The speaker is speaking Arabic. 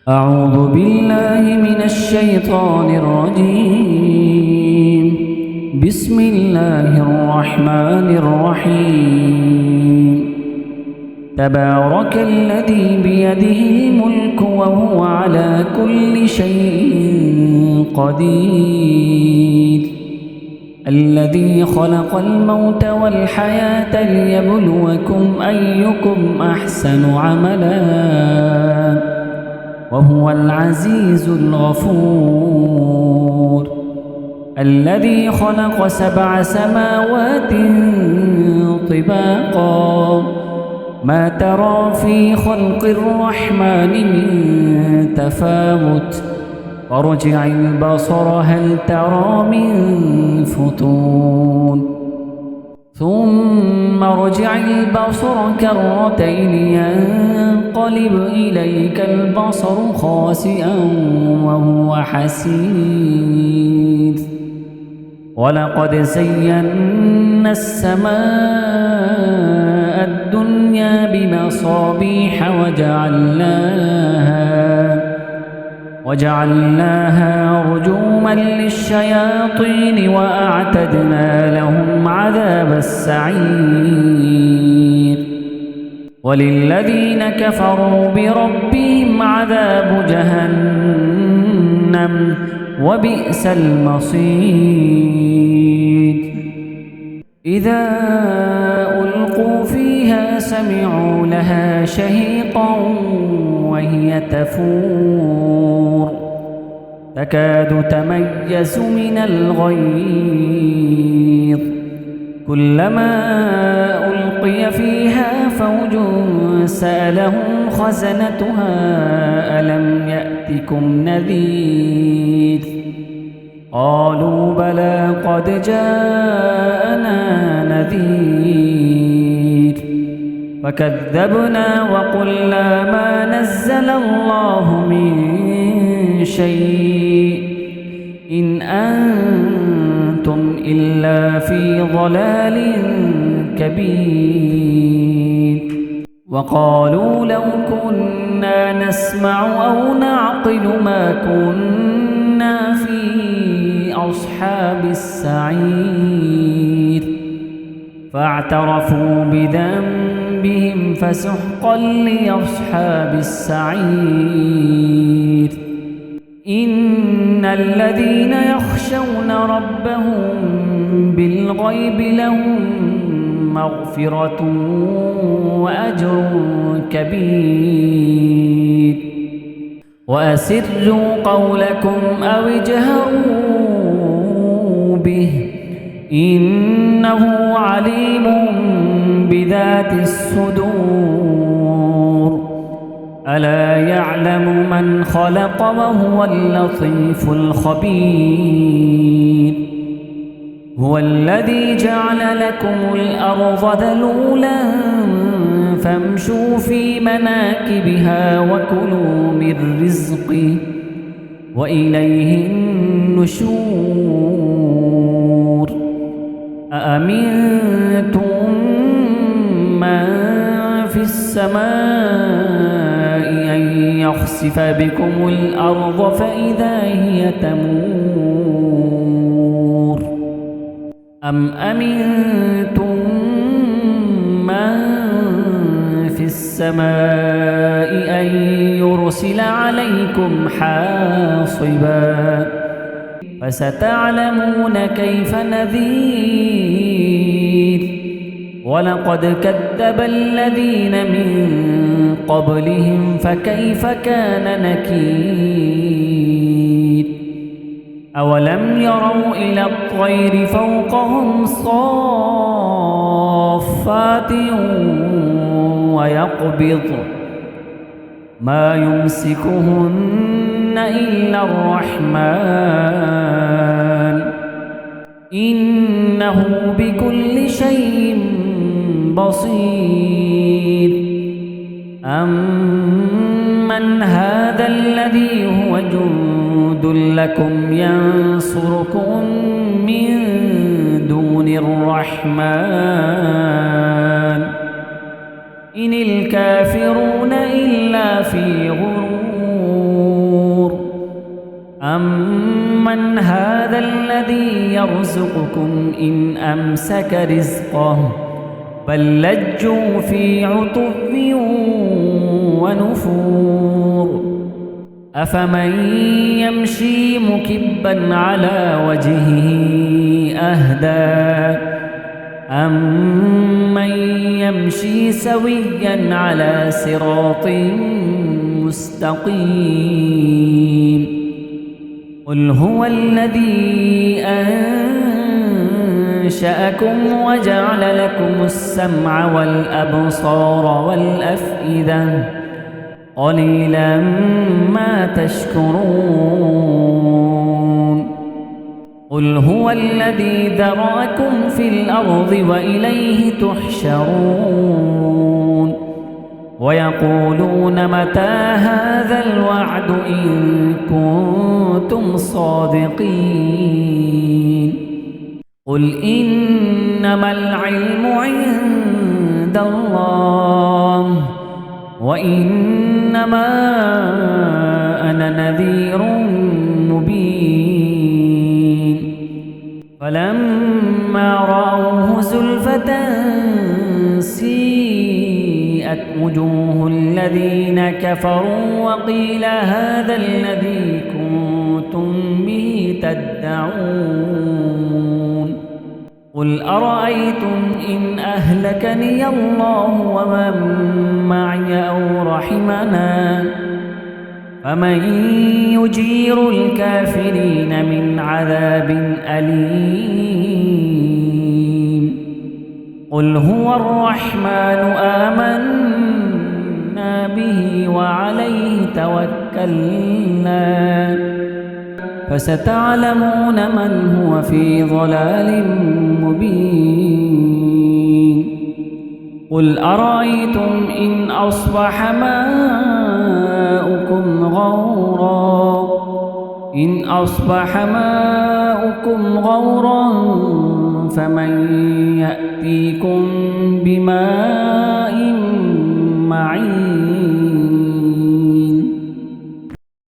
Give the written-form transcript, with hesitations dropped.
أعوذ بالله من الشيطان الرجيم. بسم الله الرحمن الرحيم. تبارك الذي بيده الملك وهو على كل شيء قدير. الذي خلق الموت والحياة ليبلوكم أيكم أحسن عملا وهو العزيز الغفور. الذي خلق 7 سماوات طباقا ما ترى في خلق الرحمن من تفاوت فارجع البصر هل ترى من فتون ثم ارجع البصر كرتين ينقلب إليك البصر خاسئا وهو حسير. ولقد زينا السماء الدنيا بمصابيح وجعلناها رجوما للشياطين وأعتدنا لهم عذاب السعير. وللذين كفروا بربهم عذاب جهنم وبئس المصير. إذا ألقوا فيها سمعوا لها شهيقا وهي تفور تكاد تميز من الغيظ. كلما ألقي فيها فوج سألهم خزنتها ألم يأتكم نذير قالوا بلى قد جاءنا نذير فكذبنا وقلنا ما نزل الله من شيء إن أنتم إلا في ضلال كبير. وقالوا لو كنا نسمع أو نعقل ما كنا في أصحاب السعير فاعترفوا بذنبهم فسحقا لأصحاب السعير. إن الذين يخشون ربهم بالغيب لهم مغفرة وأجر كبير. وأسروا قولكم أو اجهروا به إنه عليم بذات الصدور. ألا يعلم من خلق وهو اللطيف الخبير. هو الذي جعل لكم الأرض ذلولا فامشوا في مناكبها وكلوا من رزقه وإليه النشور. أأمنتم من في السماء أن يخسف بكم الأرض فإذا هي تمور أم أمنتم من في السماء أن يرسل عليكم حاصبا فستعلمون كيف نذير. ولقد كذب الذين من قبلهم فكيف كان نكير. أولم يروا إلى الطير فوقهم صافات ويقبض ما يمسكهن إلا الرحمن إنه بكل شيء بصير. أمن هذا الذي هو جند لكم ينصركم من دون الرحمن إن الكافرون إلا في غرور. أَمَّنْ هَذَا الَّذِي يَرْزُقُكُمْ إِنْ أَمْسَكَ رِزْقَهُ بَل لَّجُّوا فِي عُتُوٍّ وَنُفُورٍ أَفَمَن يَمْشِي مُكِبًّا عَلَى وَجْهِهِ أَهْدَىٰ أَمَّن يَمْشِي سَوِيًّا عَلَى صِرَاطٍ مُّسْتَقِيمٍ قُلْ هُوَ الَّذِي أَنشَأَكُمْ وَجَعَلَ لَكُمُ السَّمْعَ وَالْأَبْصَارَ وَالْأَفْئِدَةَ قَلِيلًا مَّا تَشْكُرُونَ قُلْ هُوَ الَّذِي ذَرَأَكُمْ فِي الْأَرْضِ وَإِلَيْهِ تُحْشَرُونَ وَيَقُولُونَ مَتَىٰ هَٰذَا الْوَعْدُ إِن كُنتُمْ صَادِقِينَ قُلْ إِنَّمَا الْعِلْمُ عِندَ اللَّهِ وَإِنَّمَا أَنَا نَذِيرٌ مُّبِينٌ فَلَمَّا رَأَوْهُ زُلْفَةً سِيئَتْ وُجُوهُ الَّذِينَ كَفَرُوا وَقِيلَ هَٰذَا الَّذِي كُنتُم بِهِ تَدَّعُونَ قُلْ أَرَأَيْتُمْ إِنْ أَهْلَكَنِيَ اللَّهُ وَمَن مَّعِيَ أَوْ رَحِمَنَا فَمَن يُجِيرُ الْكَافِرِينَ مِنْ عَذَابٍ أَلِيمٍ قُلْ هُوَ الرَّحْمَٰنُ آمَنَّا بِهِ وَعَلَيْهِ تَوَكَّلْنَا فَسَتَعْلَمُونَ مَنْ هُوَ في ضَلَالٍ مُّبِينٍ قُلْ أَرَأَيْتُمْ إِنْ أَصْبَحَ مَاؤُكُمْ غَوْرًا فَمَن يَأْتِيكُم بِمَاءٍ